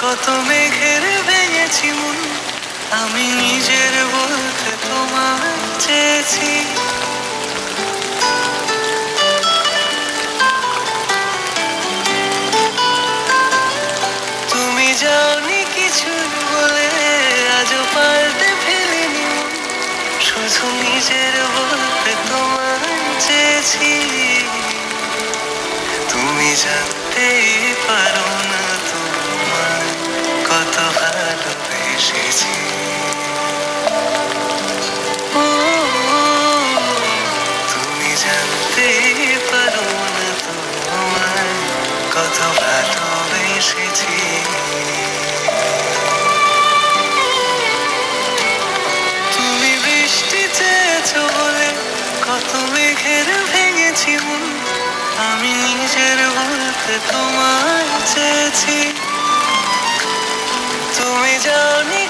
কত মেঘের ভেঙেছি মন, আমি নিজের বলতে তোমায় চেয়েছি। তুমি যাওনি কিছু বলে, আজও পাল্টে ফেলিনি মন, শুধু নিজের বলতে তোমায় চেয়েছি। তুমি জানতেই পারো না তোমায় কত ভালোবেসেছি। ও, তুমি জানতেই পারো না তোমায় কত ভালোবেসেছি। তুমি বৃষ্টি চেয়েছো বলে কত মেঘের ভেঙেছি মন, আমি নিজের বলতে তোমায় চেয়েছি। তুমি যাওনি